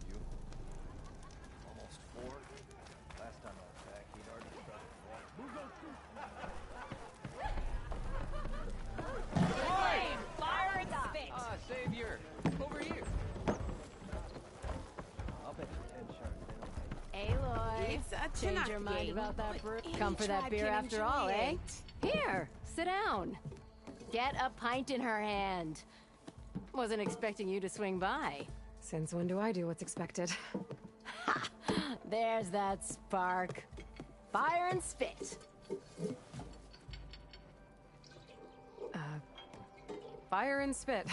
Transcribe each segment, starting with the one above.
You? Almost 4? Last time I was back, he'd already started walking. Flame! Fire and spit! Ah, savior! Over here! I'll bet you 10 sharks they don't make it. Aloy! Change your mind about that brew. Come for that beer after all, eh? Here, sit down. Get a pint in her hand. Wasn't expecting you to swing by. Since when do I do what's expected? Ha! There's that spark. Fire and spit. Fire and spit.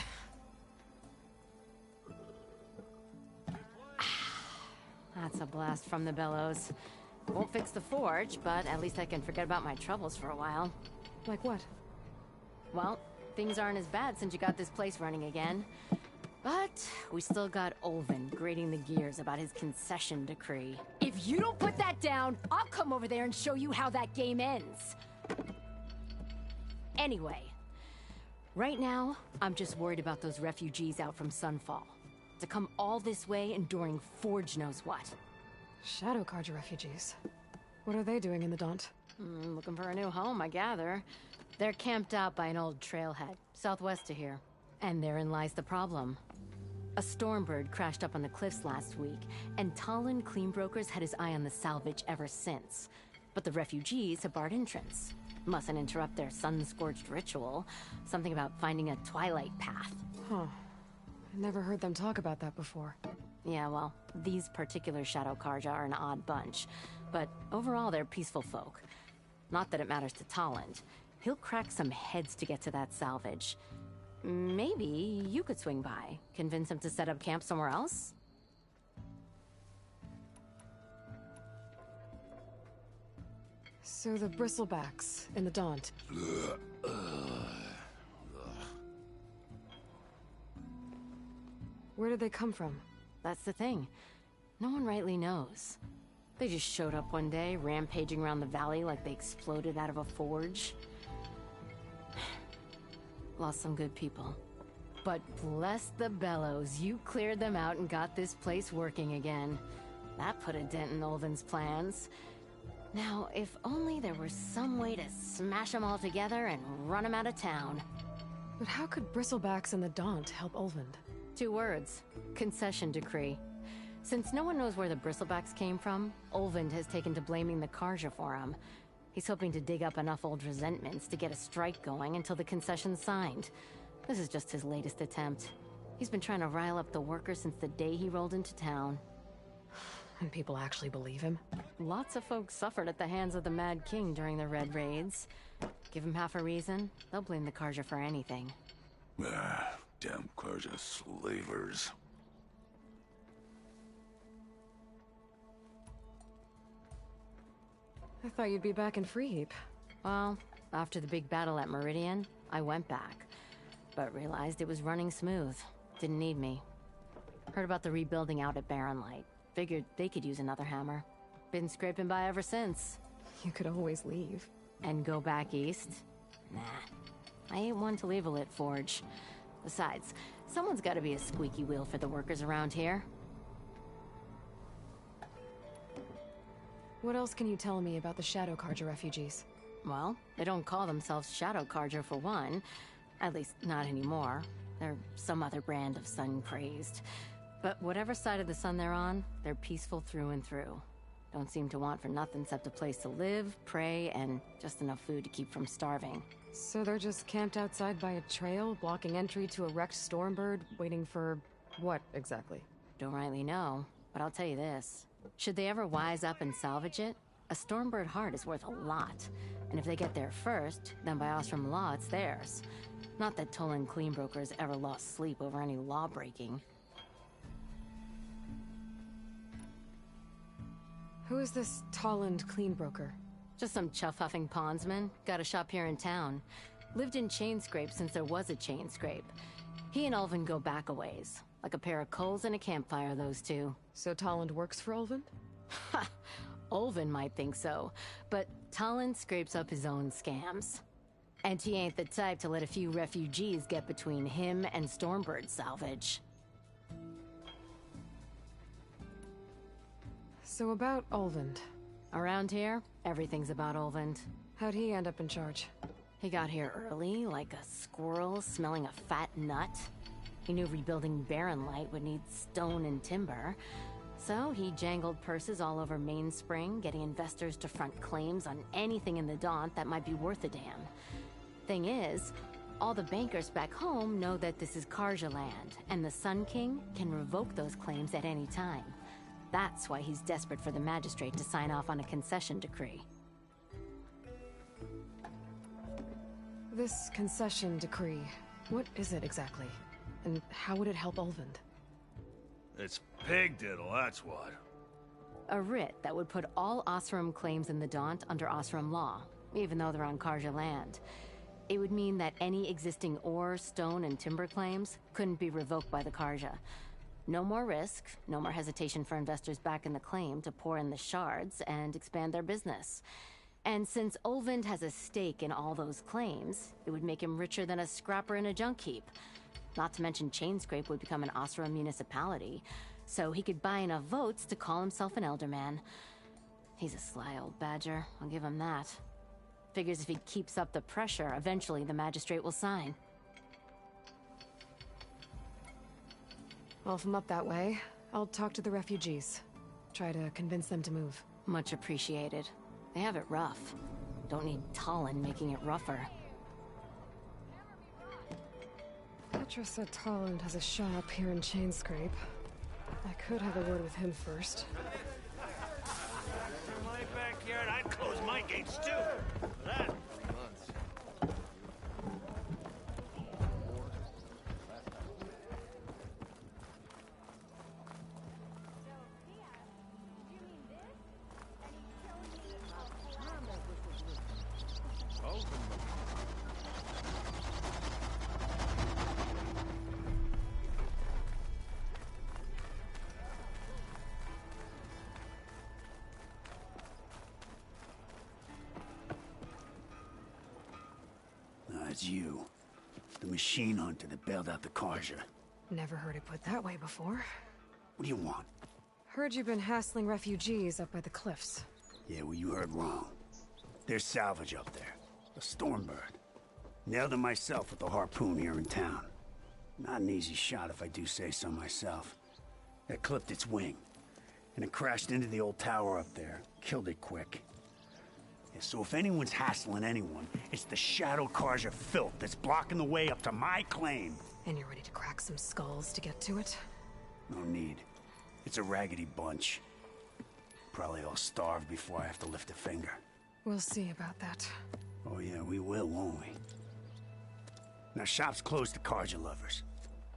That's a blast from the bellows. Won't fix the forge, but at least I can forget about my troubles for a while. Like what? Well, things aren't as bad since you got this place running again. But we still got Olvin grating the gears about his concession decree. If you don't put that down, I'll come over there and show you how that game ends. Anyway, right now, I'm just worried about those refugees out from Sunfall. To come all this way enduring Forge knows what. Shadow Carja refugees. What are they doing in the Daunt? Looking for a new home, I gather. They're camped out by an old trailhead, southwest of here. And therein lies the problem. A Stormbird crashed up on the cliffs last week, and Talon Cleanbrokers had his eye on the salvage ever since. But the refugees have barred entrance. Mustn't interrupt their sun-scorched ritual. Something about finding a Twilight Path. Huh. I never heard them talk about that before. Yeah, well, these particular Shadow Carja are an odd bunch. But overall, they're peaceful folk. Not that it matters to Talon. He'll crack some heads to get to that salvage. Maybe you could swing by, convince him to set up camp somewhere else? So the bristlebacks in the Daunt. Where did they come from? That's the thing. No one rightly knows. They just showed up one day, rampaging around the valley like they exploded out of a forge. Lost some good people. But bless the bellows, you cleared them out and got this place working again. That put a dent in Olvin's plans. Now, if only there were some way to smash them all together and run them out of town. But how could bristlebacks in the Daunt help Olvind? 2 words. Concession decree. Since no one knows where the bristlebacks came from, Olvind has taken to blaming the Carja for them. He's hoping to dig up enough old resentments to get a strike going until the concession's signed. This is just his latest attempt. He's been trying to rile up the workers since the day he rolled into town. And people actually believe him? Lots of folks suffered at the hands of the Mad King during the Red Raids. Give him half a reason, they'll blame the Carja for anything. Damn Carja slavers. I thought you'd be back in Freeheap. Well, after the big battle at Meridian, I went back. But realized it was running smooth. Didn't need me. Heard about the rebuilding out at Barren Light. Figured they could use another hammer. Been scraping by ever since. You could always leave. And go back east? Nah. I ain't one to leave a lit forge. Besides, someone's gotta be a squeaky wheel for the workers around here. What else can you tell me about the Shadow Carja refugees? Well, they don't call themselves Shadow Carja for one. At least, not anymore. They're some other brand of sun-crazed. But whatever side of the sun they're on, they're peaceful through and through. Don't seem to want for nothing except a place to live, pray, and just enough food to keep from starving. So they're just camped outside by a trail, blocking entry to a wrecked Stormbird, waiting for... what, exactly? Don't rightly know, but I'll tell you this. Should they ever wise up and salvage it, a Stormbird heart is worth a lot. And if they get there first, then by Ostrom law, it's theirs. Not that Tolan Cleanbrokers ever lost sleep over any law-breaking. Who is this Tolland Cleanbroker? Just some chuff-huffing pondsman. Got a shop here in town. Lived in Chainscrape since there was a Chainscrape. He and Ulvin go back a ways. Like a pair of coals and a campfire, those two. So Tolland works for Ulvin? Ha! Ulvin might think so, but Talon scrapes up his own scams. And he ain't the type to let a few refugees get between him and Stormbird salvage. So about Olvend. Around here, everything's about Olvend. How'd he end up in charge? He got here early, like a squirrel smelling a fat nut. He knew rebuilding Barren Light would need stone and timber. So he jangled purses all over Mainspring, getting investors to front claims on anything in the Daunt that might be worth a damn. Thing is, all the bankers back home know that this is Karja land, and the Sun King can revoke those claims at any time. That's why he's desperate for the magistrate to sign off on a concession decree. This concession decree, what is it exactly? And how would it help Olvend? It's pig diddle, that's what. A writ that would put all Osram claims in the Daunt under Osram law, even though they're on Karja land. It would mean that any existing ore, stone, and timber claims couldn't be revoked by the Karja. No more risk, no more hesitation for investors back in the claim to pour in the shards and expand their business. And since Olvend has a stake in all those claims, it would make him richer than a scrapper in a junk heap. Not to mention Chainscrape would become an Osram municipality, so he could buy enough votes to call himself an elderman. He's a sly old badger, I'll give him that. Figures if he keeps up the pressure, eventually the magistrate will sign. Well, if I'm up that way, I'll talk to the refugees. Try to convince them to move. Much appreciated. They have it rough. Don't need Talon making it rougher. Petra said Tolland has a shop here in Chainscrape. I could have a word with him first. In my backyard, I'd close my gates too. That. Months. It's you. The machine hunter that bailed out the Karja. Never heard it put that way before. What do you want? Heard you've been hassling refugees up by the cliffs. Yeah, well, you heard wrong. There's salvage up there. A Stormbird. Nailed him myself with the harpoon here in town. Not an easy shot if I do say so myself. It clipped its wing. And it crashed into the old tower up there. Killed it quick. Yeah, so if anyone's hassling anyone, it's the Shadow Karja filth that's blocking the way up to my claim. And you're ready to crack some skulls to get to it? No need. It's a raggedy bunch. Probably all starved before I have to lift a finger. We'll see about that. Oh yeah, we will, won't we? Now shop's closed to Karja lovers.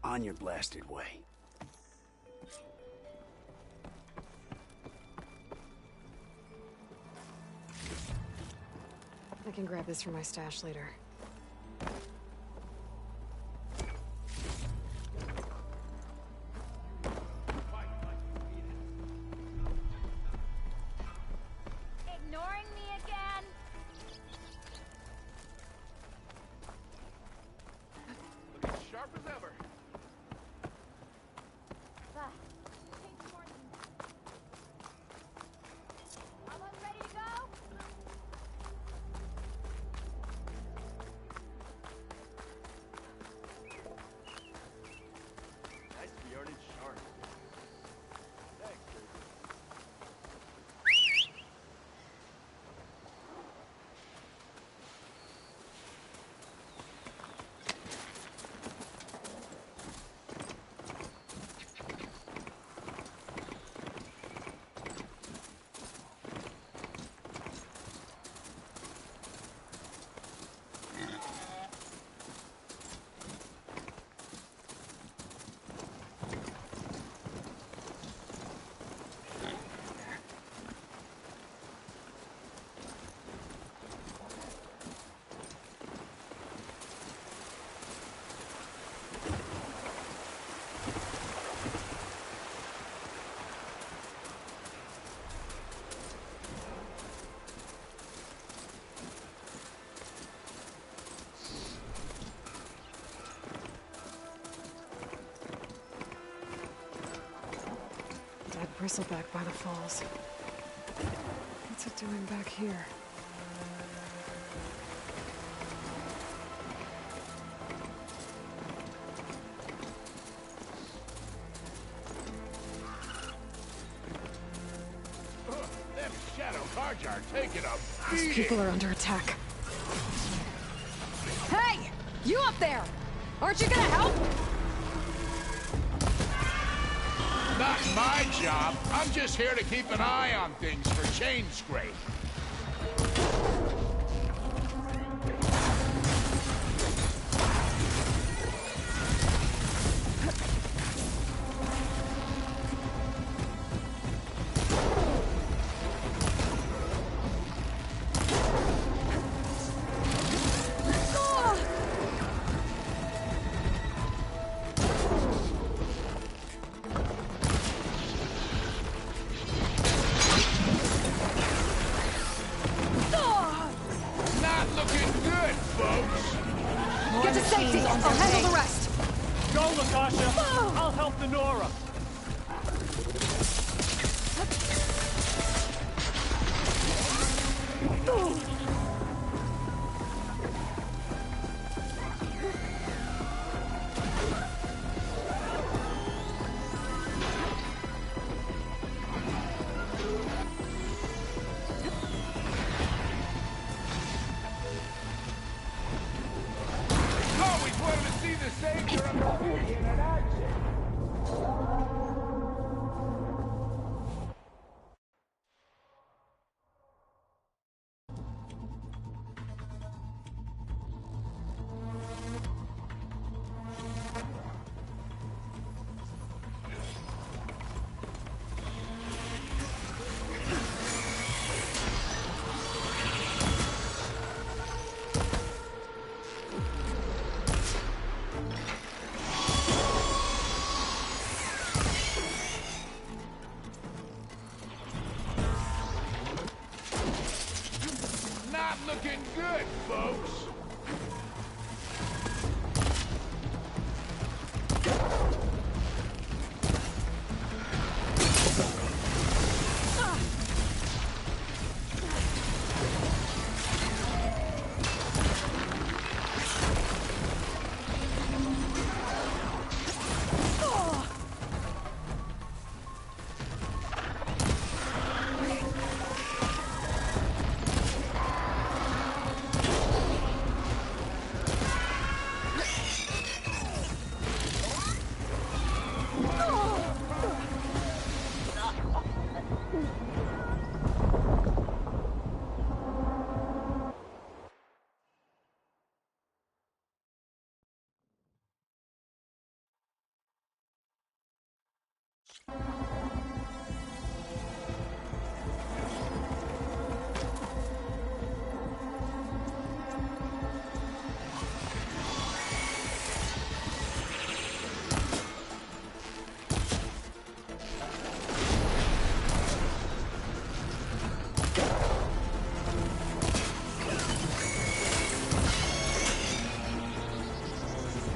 On your blasted way. I can grab this from my stash later. Ignoring me again? Looking sharp as ever. Pink morning. Almost ready to go? bristleback by the falls. What's it doing back here? Them shadow cards are taking a These beating. people are under attack. Hey! You up there! Aren't you gonna help? Not my job. I'm just here to keep an eye on things for Chainscrape. Get to safety! I'll handle the rest! Go, Latasha! I'll help the Nora! Always wanted to see the Savior of the City in action. Not looking good, folks.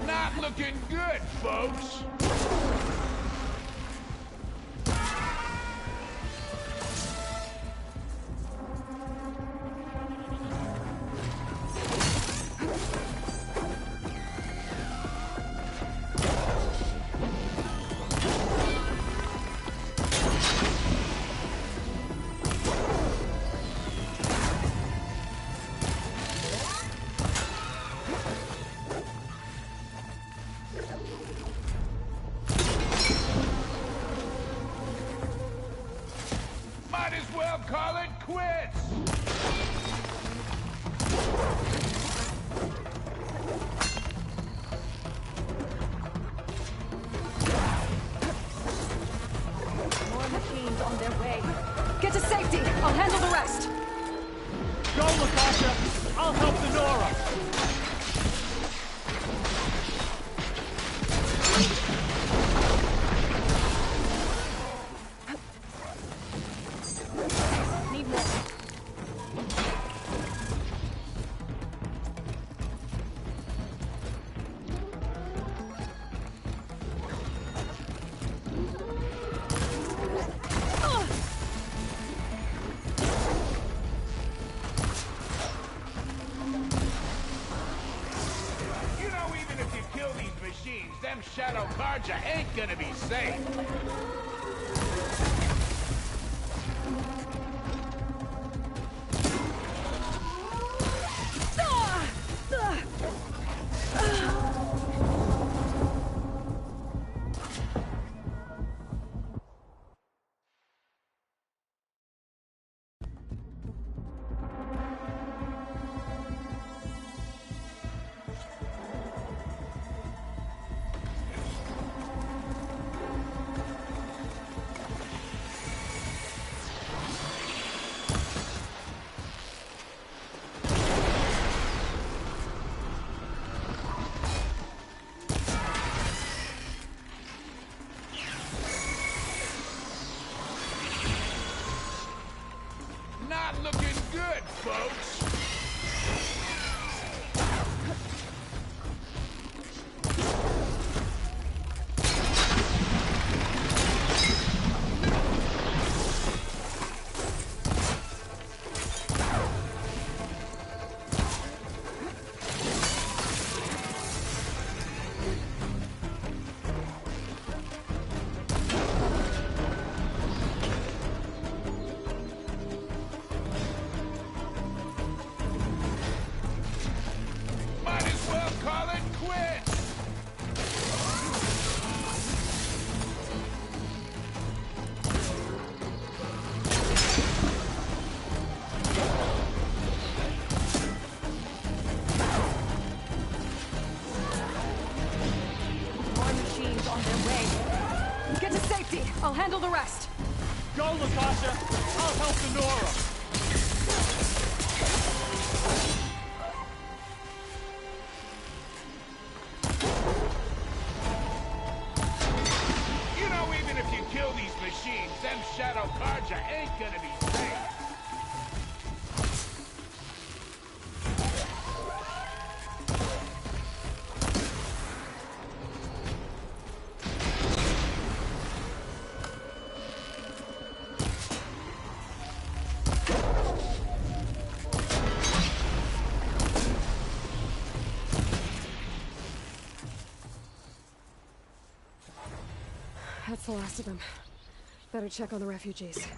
Not looking good, folks. them shadow cards ain't gonna be safe. Not looking good, folks. Might as well call it quits. More machines on their way. Get to safety. I'll handle the rest. Go, Latasha! I'll help Denora! You know, even if you kill these machines, them shadow cards ain't gonna be safe. That's the last of them. Better check on the refugees.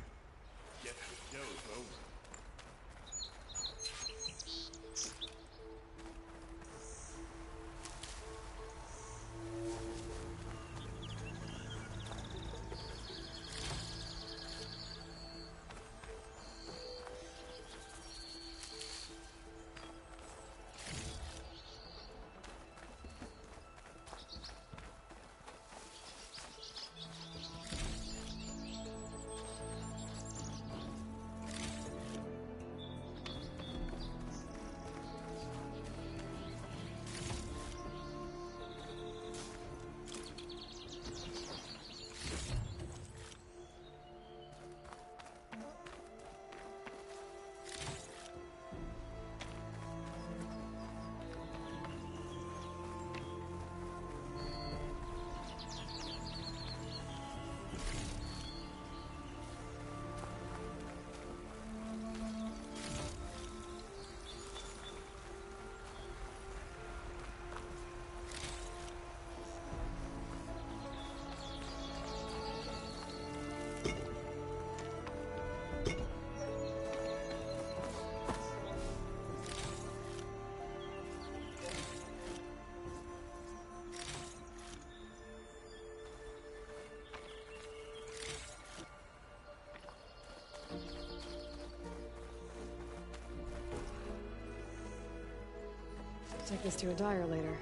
Take this to a dyer later.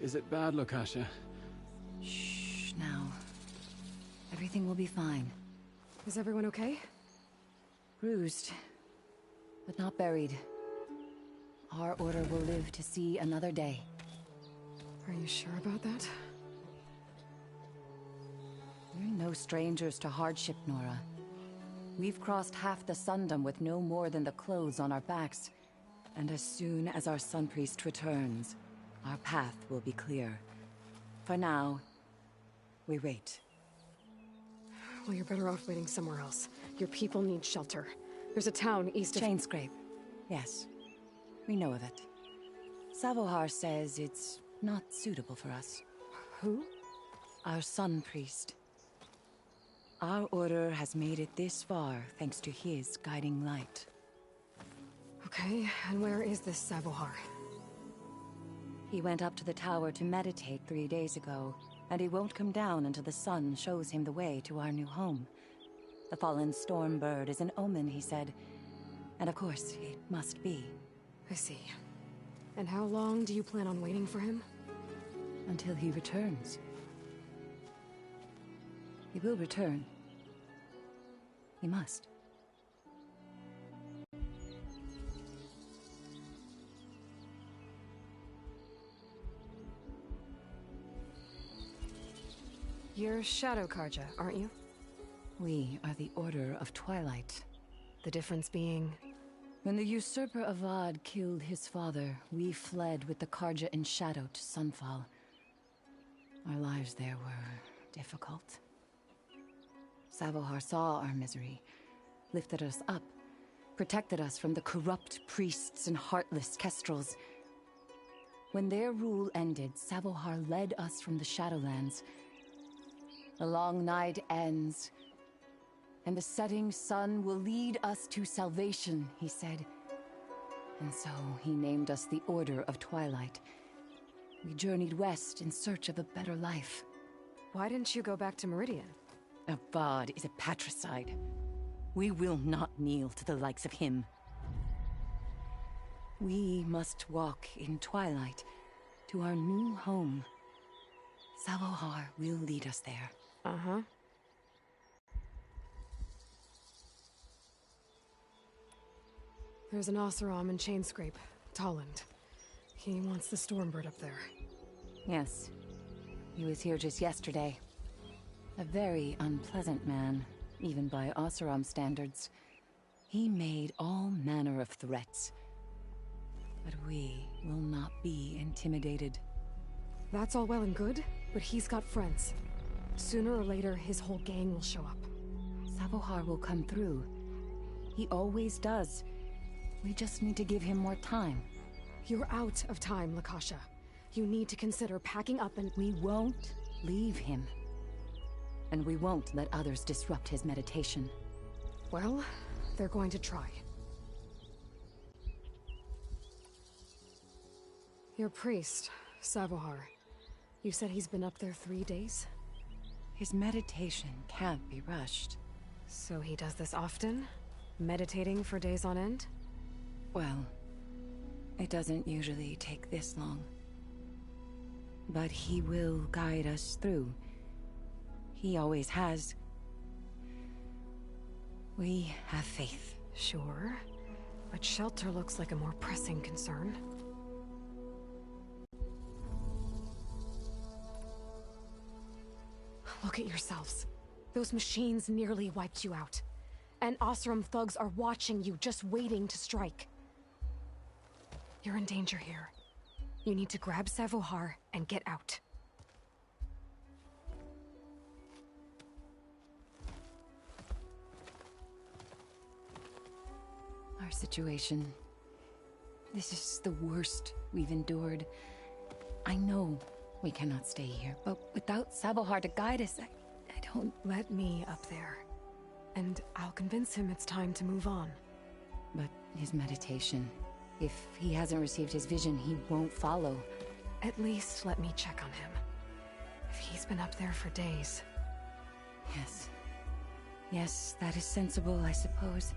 Is it bad, Latasha? Shh, now. Everything will be fine. Is everyone okay? Bruised, but not buried. Our order will live to see another day. Are you sure about that? We're no no strangers to hardship, Nora. We've crossed half the Sundom with no more than the clothes on our backs. And as soon as our Sun Priest returns, our path will be clear. For now, we wait. Well, you're better off waiting somewhere else. Your people need shelter. There's a town east of... Chainscrape. Yes. We know of it. Savohar says it's not suitable for us. Who? Our Sun Priest. Our order has made it this far thanks to his guiding light. Okay, and where is this Savohar? He went up to the tower to meditate 3 days ago, and he won't come down until the sun shows him the way to our new home. The fallen storm bird is an omen, he said. And of course, it must be. I see. And how long do you plan on waiting for him? Until he returns. He will return. He must. You're Shadow Karja, aren't you? We are the Order of Twilight. The difference being... When the usurper Avad killed his father, we fled with the Karja in shadow to Sunfall. Our lives there were difficult. Savohar saw our misery, lifted us up, protected us from the corrupt priests and heartless kestrels. When their rule ended, Savohar led us from the Shadowlands. The long night ends, and the setting sun will lead us to salvation, he said. And so he named us the Order of Twilight. We journeyed west in search of a better life. Why didn't you go back to Meridian? Avad is a patricide. We will not kneel to the likes of him. We must walk in Twilight to our new home. Savohar will lead us there. Uh-huh. There's an Oseram in Chainscrape, Tolland. He wants the Stormbird up there. Yes. He was here just yesterday. A very unpleasant man, even by Oseram standards. He made all manner of threats. But we will not be intimidated. That's all well and good, but he's got friends. Sooner or later, his whole gang will show up. Savohar will come through. He always does. We just need to give him more time. You're out of time, Lakasha. You need to consider packing up and... We won't leave him. And we won't let others disrupt his meditation. Well, they're going to try. Your priest, Savohar. You said he's been up there 3 days? His meditation can't be rushed. So he does this often? Meditating for days on end? Well, it doesn't usually take this long. But he will guide us through. He always has. We have faith. Sure, but shelter looks like a more pressing concern. Look at yourselves. Those machines nearly wiped you out. And Oseram thugs are watching you, just waiting to strike. You're in danger here. You need to grab Savohar and get out. Our situation... This is the worst we've endured. I know we cannot stay here, but without Savohar to guide us, I don't... Let me up there. And I'll convince him it's time to move on. But his meditation... If he hasn't received his vision, he won't follow. At least let me check on him. If he's been up there for days. Yes. Yes, that is sensible, I suppose.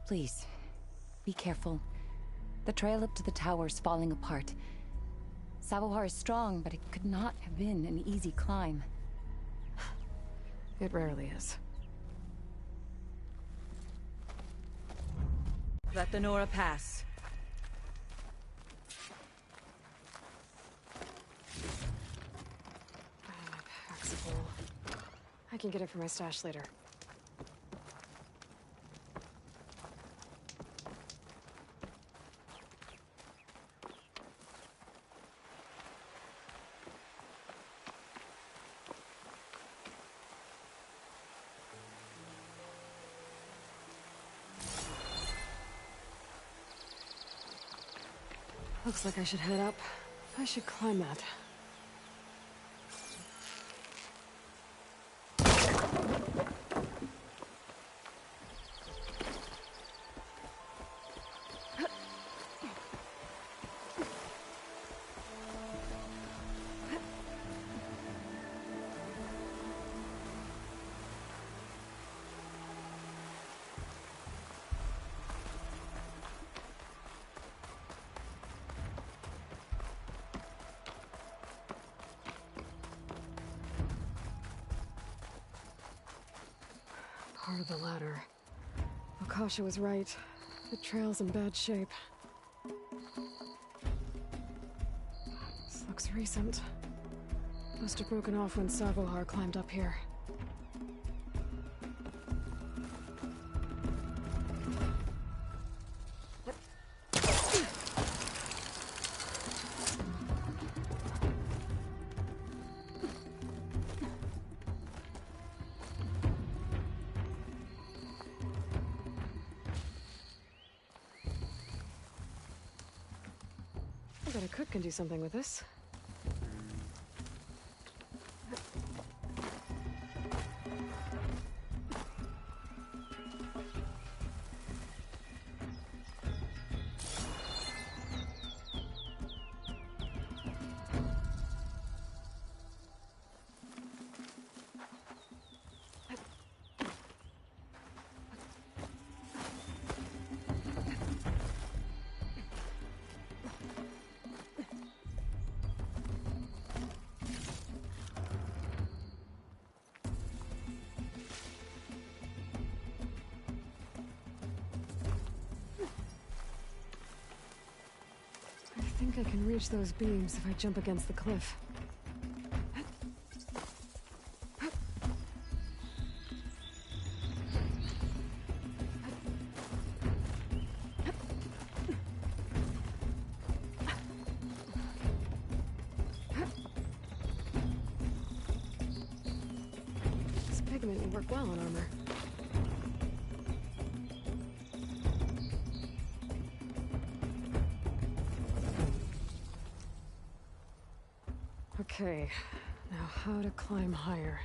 Please, be careful. The trail up to the tower's falling apart. Savohar is strong, but it could not have been an easy climb. It rarely is. Let the Nora pass. My pack's full. I can get it from my stash later. Looks like I should head up. I should climb that. Part of the ladder. Akasha was right. The trail's in bad shape. This looks recent. Must have broken off when Savohar climbed up here. I bet a cook can do something with this. I think I can reach those beams if I jump against the cliff. This pigment will work well on armor. Okay, now how to climb higher.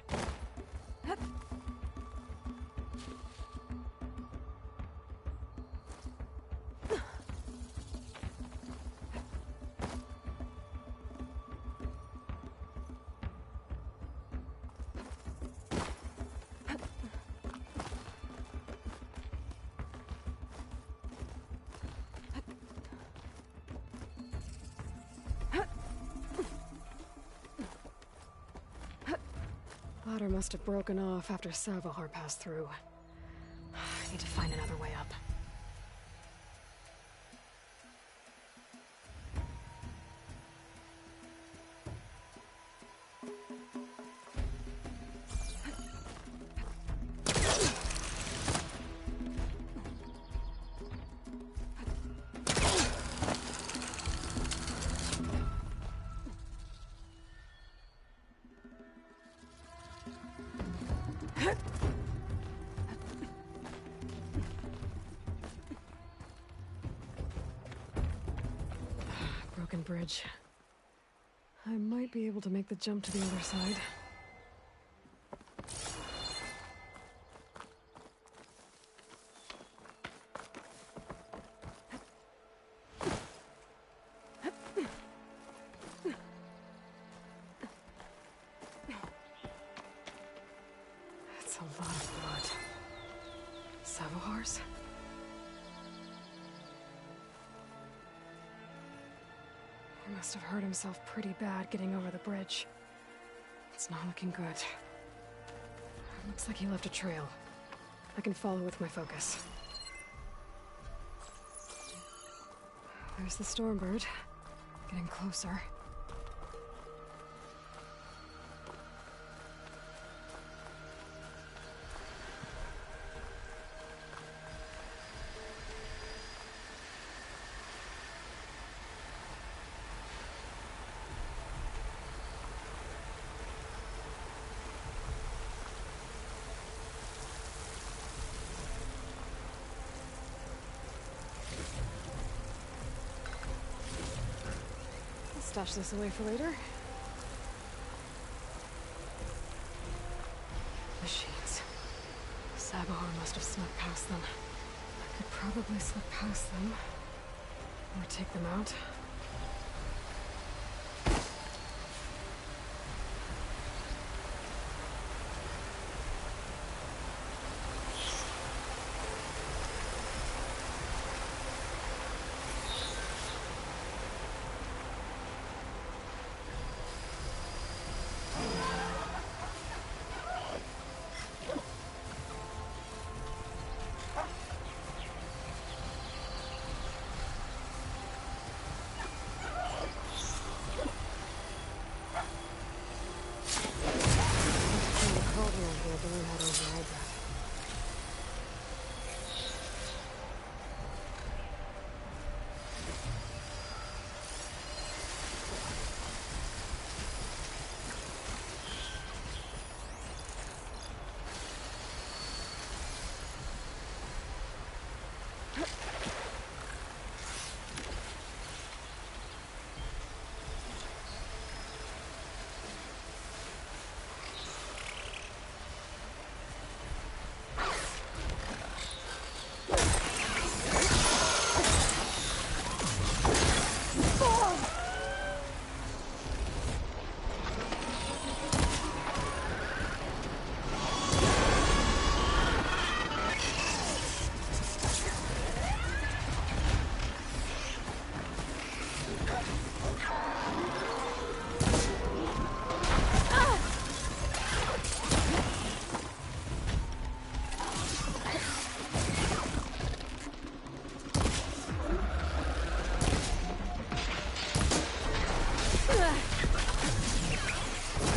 Ladder must have broken off after Savohar passed through. I need to find another way up. Broken bridge. I might be able to make the jump to the other side. That's a lot of blood. Savohar's? He must have hurt himself pretty bad getting over the bridge. It's not looking good. Looks like he left a trail. I can follow with my focus. There's the Stormbird. Getting closer. stash this away for later. Machines. Sabahar must have snuck past them. I could probably slip past them. Or take them out.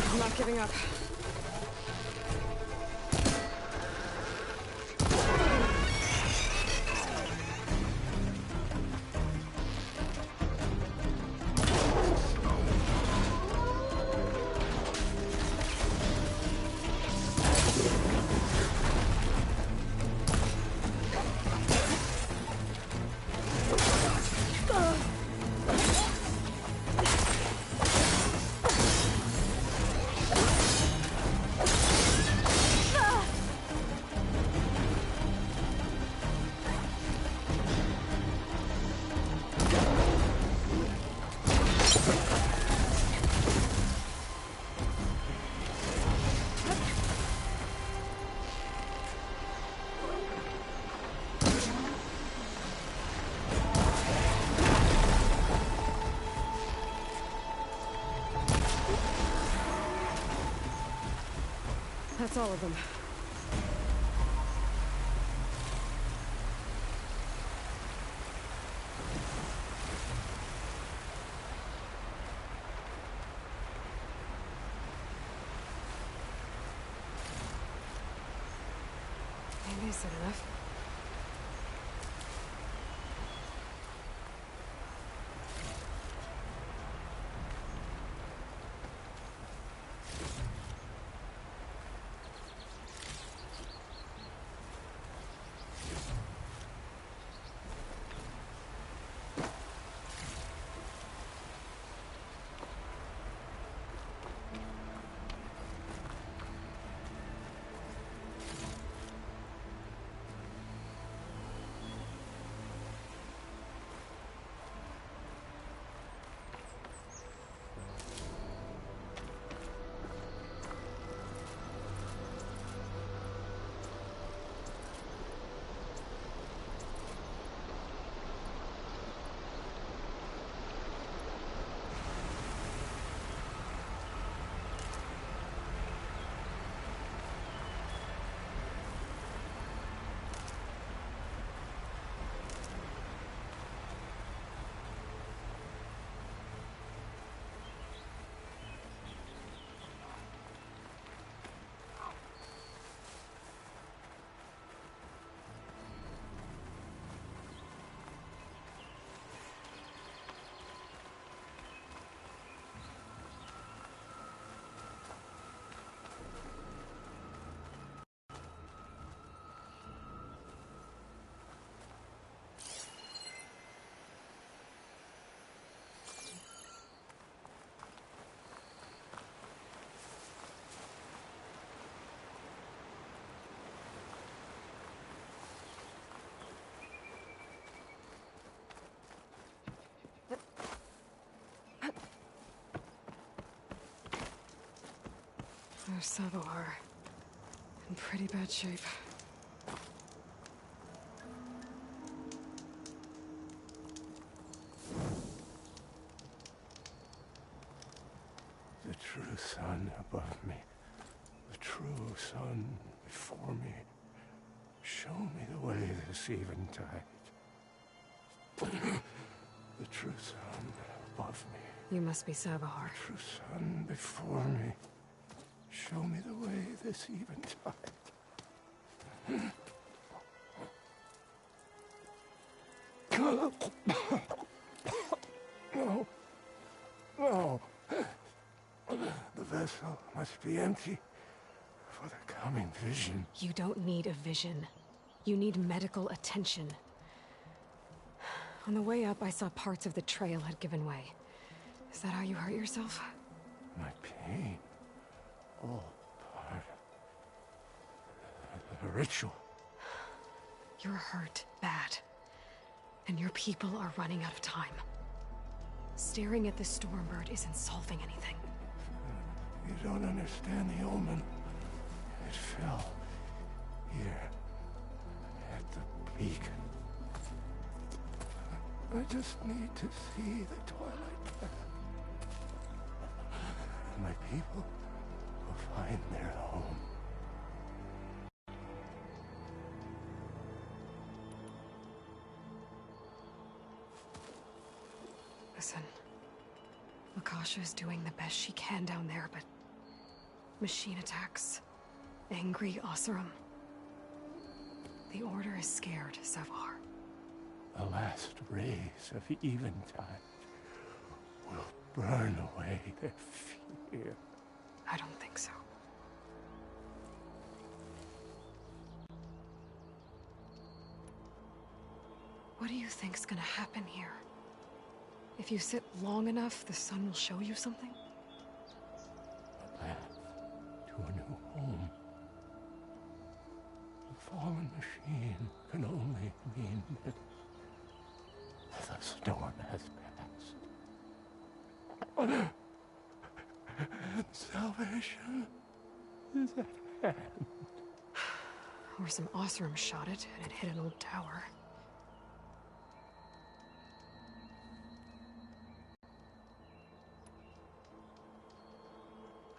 I'm not giving up. That's all of them. Maybe I said enough. There's Savohar. In pretty bad shape. The true sun above me. The true sun before me. Show me the way this eventide. The true sun above me. You must be Savohar. The true sun before me. Show me the way this eventide. No. No. The vessel must be empty for the coming vision. You don't need a vision. You need medical attention. On the way up, I saw parts of the trail had given way. Is that how you hurt yourself? My pain. All part of the ritual. You're hurt bad. And your people are running out of time. Staring at the Stormbird isn't solving anything. You don't understand the omen. It fell here at the beacon. I just need to see the Twilight Path. My people will find their home. Listen, Lakasha is doing the best she can down there, but machine attacks, angry Oseram. The Order is scared, Savohar. The last rays of eventide will burn away their fear. I don't think so. What do you think's gonna happen here? If you sit long enough, the sun will show you something? A path to a new home. The fallen machine can only mean that the storm has passed. And salvation is at hand. Or some Oseram shot it, and it hit an old tower.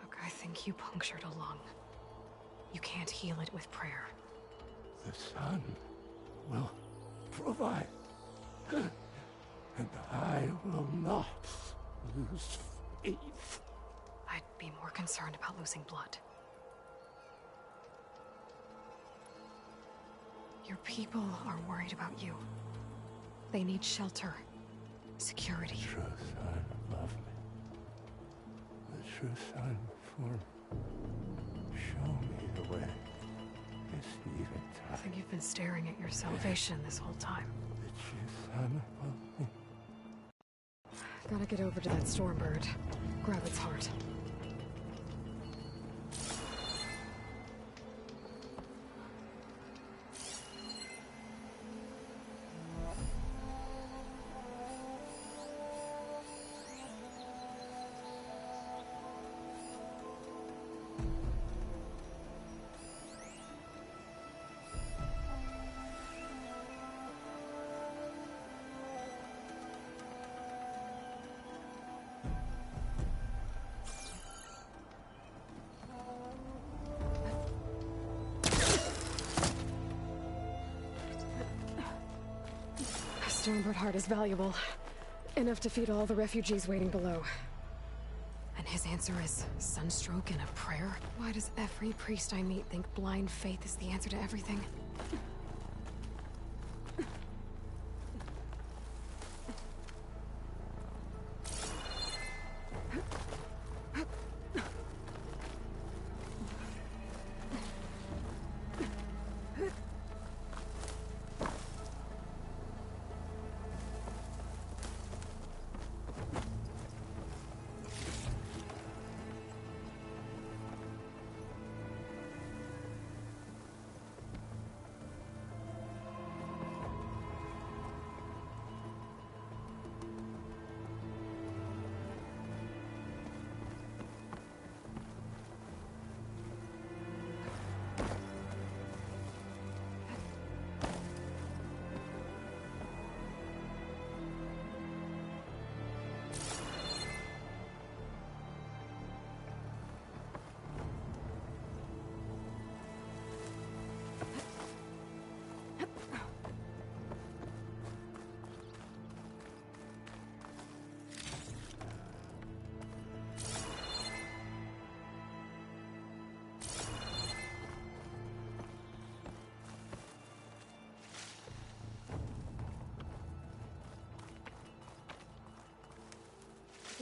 Look, I think you punctured a lung. You can't heal it with prayer. The sun will provide. And I will not lose faith. I'd be more concerned about losing blood. Your people are worried about you. They need shelter, security. The true sun above me. The true sun before me. Show me the way. This eventide. I think you've been staring at your salvation this whole time. The true sun above me. Gotta get over to that Stormbird. Grab its heart. Stormbird heart is valuable. Enough to feed all the refugees waiting below. And his answer is sunstroke and a prayer? Why does every priest I meet think blind faith is the answer to everything?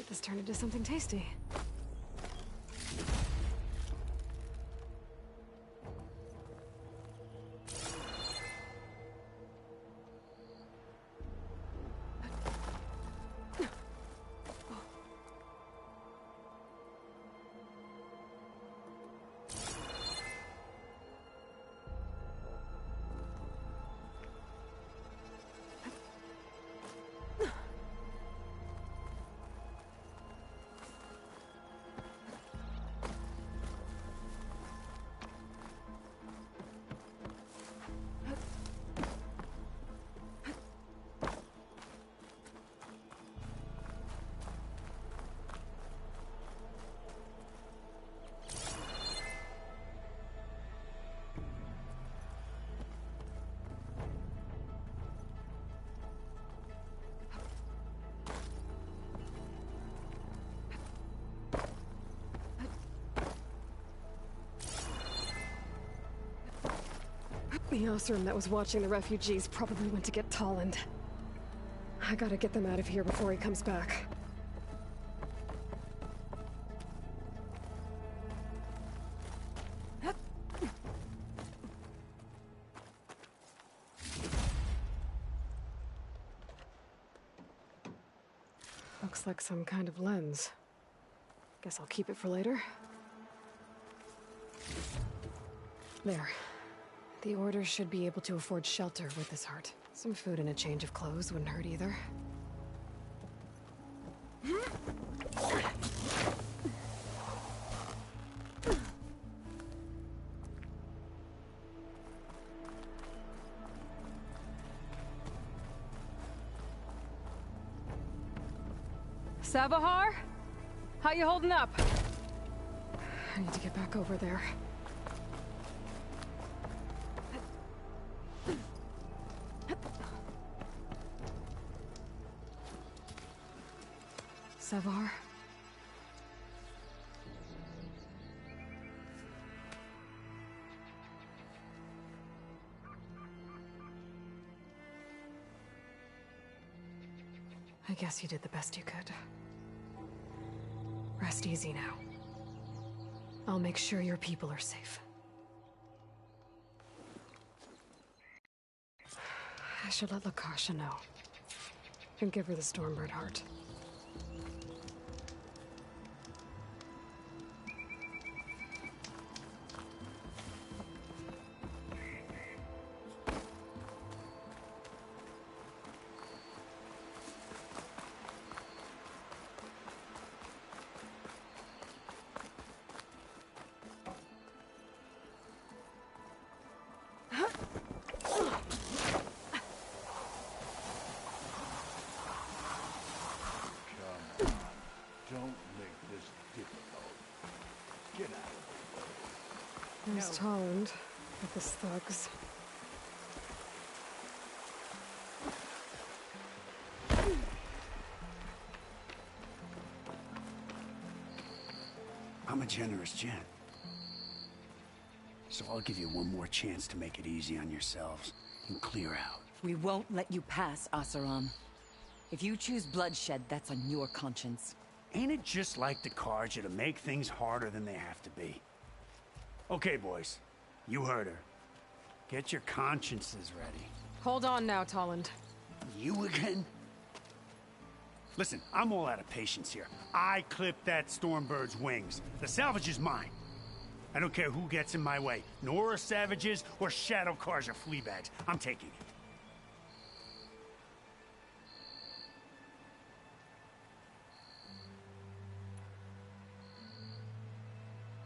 Get this turned into something tasty. The Osram that was watching the refugees probably went to get Tolland. I gotta get them out of here before he comes back. Looks like some kind of lens. Guess I'll keep it for later. There. The Order should be able to afford shelter with this heart. Some food and a change of clothes wouldn't hurt either. Savahar? How you holding up? I need to get back over there. Savahar? I guess you did the best you could. Rest easy now. I'll make sure your people are safe. I should let Lakasha know. And give her the Stormbird heart. There's Tolland with his thugs. I'm a generous gent. So I'll give you one more chance to make it easy on yourselves and clear out. We won't let you pass, Asaram. If you choose bloodshed, that's on your conscience. Ain't it just like the Carja to make things harder than they have to be? Okay, boys. You heard her. Get your consciences ready. Hold on now, Tolland. You again? Listen, I'm all out of patience here. I clipped that Stormbird's wings. The salvage is mine. I don't care who gets in my way. Nora savages or Shadow Carja fleabags. I'm taking it.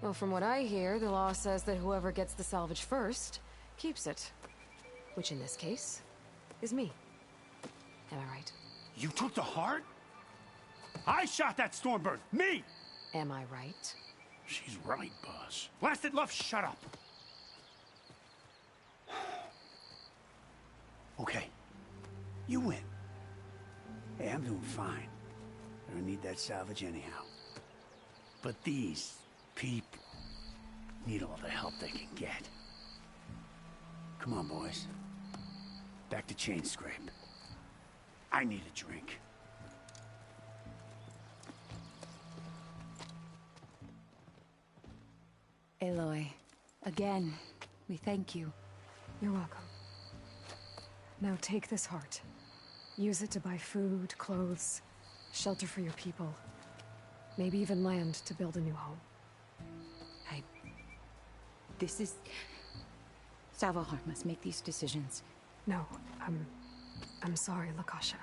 Well, from what I hear, the law says that whoever gets the salvage first keeps it. Which in this case is me. Am I right? You took the heart? I shot that Stormbird! Me! Am I right? She's right, boss. Blasted love, shut up! Okay. You win. Hey, I'm doing fine. I don't need that salvage anyhow. But these people need all the help they can get. Come on, boys. Back to Chainscrape. I need a drink. Aloy, again, we thank you. You're welcome. Now take this heart. Use it to buy food, clothes, shelter for your people. Maybe even land to build a new home. This is... Savohar must make these decisions. No, I'm sorry, Lakasha.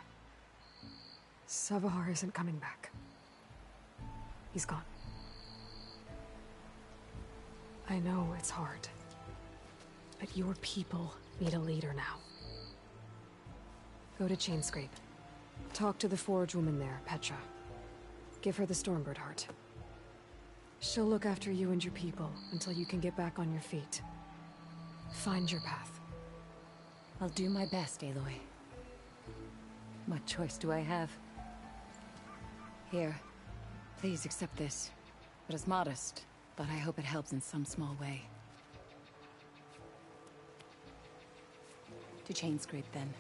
Savohar isn't coming back. He's gone. I know it's hard, but your people need a leader now. Go to Chainscrape. Talk to the forge woman there, Petra. Give her the Stormbird heart. She'll look after you and your people until you can get back on your feet. Find your path. I'll do my best, Aloy. What choice do I have? Here, please accept this. It is modest, but I hope it helps in some small way. To Chainscrape, then.